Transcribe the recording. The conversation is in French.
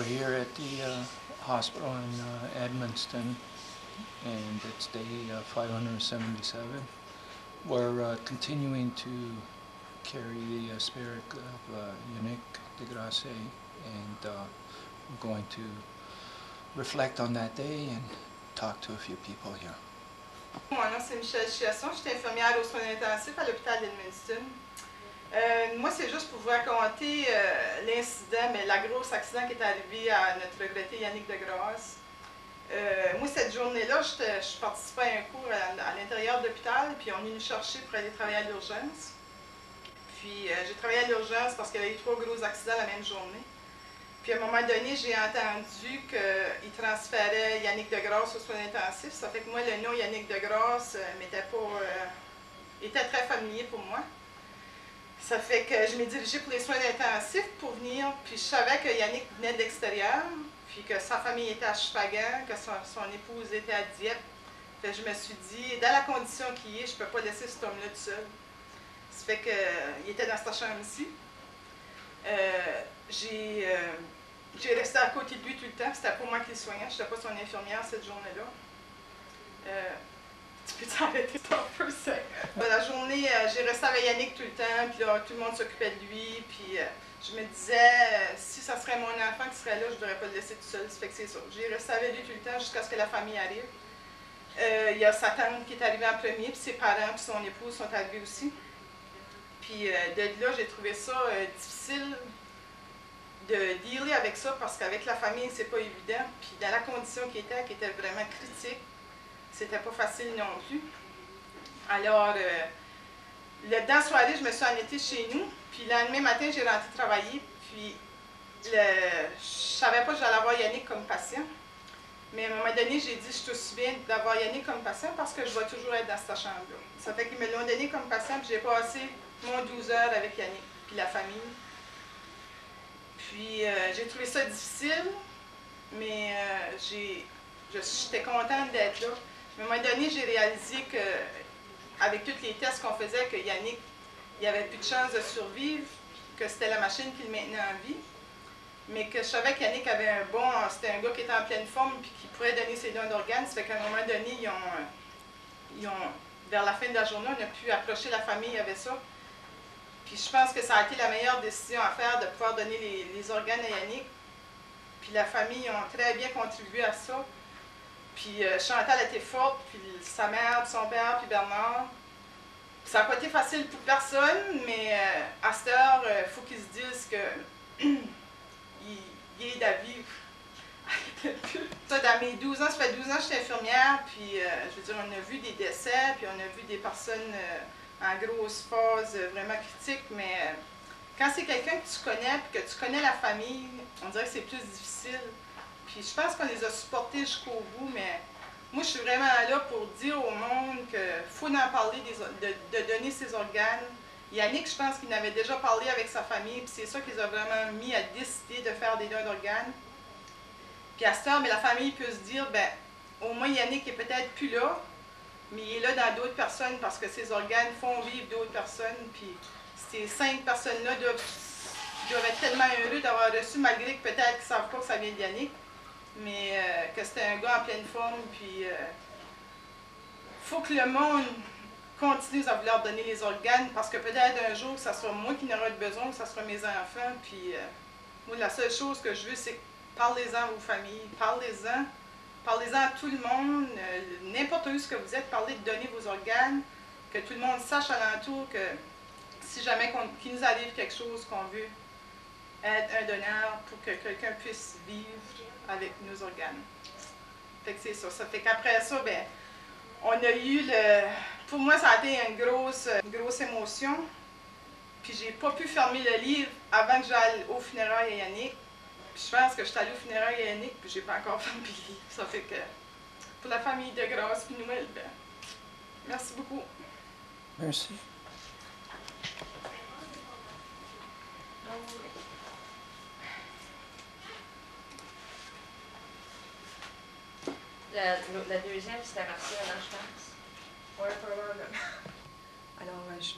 We're here at the hospital in Edmundston, and it's day 577. We're continuing to carry the spirit of Yannick Degrasse, and we're going to reflect on that day and talk to a few people here. Mon nom c'est Michelle Chiasson, je suis infirmière aux soins intensifs à l'hôpital d'Edmundston. Moi, c'est juste pour vous raconter l'incident, mais la grosse accident qui est arrivé à notre regretté Yannick Degrasse. Moi, cette journée-là, je participais à un cours à l'intérieur de l'hôpital, puis on est venu nous chercher pour aller travailler à l'urgence. Puis j'ai travaillé à l'urgence parce qu'il y avait eu 3 gros accidents la même journée. Puis à un moment donné, j'ai entendu qu'il transférait Yannick Degrasse aux soins intensifs. Ça fait que moi, le nom Yannick Degrasse était très familier pour moi. Ça fait que je m'ai dirigée pour les soins intensifs pour venir, puis je savais que Yannick venait de l'extérieur, puis que sa famille était à Chupagan, que son épouse était à Dieppe. Fait que je me suis dit, dans la condition qu'il est, je ne peux pas laisser cet homme-là tout seul. Ça fait qu'il était dans sa chambre ici. J'ai resté à côté de lui tout le temps. C'était pas moi qui le soignais, je n'étais pas son infirmière cette journée-là. Tu peux t'arrêter un peu sec. La journée, j'ai resté avec Yannick tout le temps, puis là, tout le monde s'occupait de lui, puis je me disais, si ça serait mon enfant qui serait là, je ne devrais pas le laisser tout seul. Ça fait que c'est ça. J'ai resté avec lui tout le temps jusqu'à ce que la famille arrive. Il y a sa tante qui est arrivée en premier, puis ses parents, puis son épouse sont arrivés aussi. Puis de là, j'ai trouvé ça difficile de dealer avec ça, parce qu'avec la famille, c'est pas évident. Puis dans la condition qui était vraiment critique, c'était pas facile non plus. Alors, dans la soirée, je me suis en été chez nous, puis le lendemain matin, j'ai rentré travailler, puis je savais pas que j'allais avoir Yannick comme patient. Mais à un moment donné, j'ai dit, je suis aussi bien d'avoir Yannick comme patient parce que je vais toujours être dans cette chambre-là. Ça fait qu'ils me l'ont donné comme patient, puis j'ai passé mon 12 heures avec Yannick, puis la famille. Puis j'ai trouvé ça difficile, mais j'étais contente d'être là. À un moment donné, j'ai réalisé qu'avec tous les tests qu'on faisait, que Yannick, il n'y avait plus de chance de survivre, que c'était la machine qui le maintenait en vie, mais que je savais qu'Yannick avait c'était un gars qui était en pleine forme et qui pourrait donner ses dons d'organes. Ça fait qu'à un moment donné, vers la fin de la journée, on a pu approcher la famille avec ça. Puis je pense que ça a été la meilleure décision à faire de pouvoir donner les organes à Yannick. Puis la famille ont très bien contribué à ça. Puis Chantal était forte, puis sa mère, son père, puis Bernard. Ça n'a pas été facile pour personne, mais à cette heure, il faut qu'ils se disent qu'il est à vivre. Ça, dans mes 12 ans, ça fait 12 ans que je suis infirmière, puis je veux dire, on a vu des décès, puis on a vu des personnes en grosse phase vraiment critique, mais quand c'est quelqu'un que tu connais, puis que tu connais la famille, on dirait que c'est plus difficile. Puis je pense qu'on les a supportés jusqu'au bout, mais moi, je suis vraiment là pour dire au monde qu'il faut en parler, de donner ses organes. Yannick, je pense qu'il en avait déjà parlé avec sa famille, puis c'est ça qu'ils ont vraiment mis à décider de faire des dons d'organes. Puis à cette heure, la famille peut se dire, ben, au moins Yannick n'est peut-être plus là, mais il est là dans d'autres personnes parce que ses organes font vivre d'autres personnes. Puis ces 5 personnes-là doivent être tellement heureux d'avoir reçu, malgré que peut-être qu'ils ne savent pas que ça vient de Yannick, mais que c'était un gars en pleine forme. Puis il faut que le monde continue à vouloir donner les organes, parce que peut-être un jour, ça sera moi qui n'aurai besoin, que ça sera mes enfants. Puis moi, la seule chose que je veux, c'est parlez-en à vos familles, parlez-en à tout le monde, n'importe où ce que vous êtes, parlez de donner vos organes, que tout le monde sache alentour que si jamais qu'il nous arrive quelque chose, qu'on veut être un donneur pour que quelqu'un puisse vivre avec nos organes. Fait que c'est ça. Ça fait qu'après ça, ben, on a eu pour moi, ça a été une grosse émotion. Puis j'ai pas pu fermer le livre avant que j'aille au funérailles à Yannick. Puis je pense que je suis allée au funérailles à Yannick, puis j'ai pas encore fermé le livre. Ça fait que pour la famille Degrasse puis Noël, ben, merci beaucoup. Merci. La deuxième, c'était Martial, je pense. Oui, probablement. Alors, je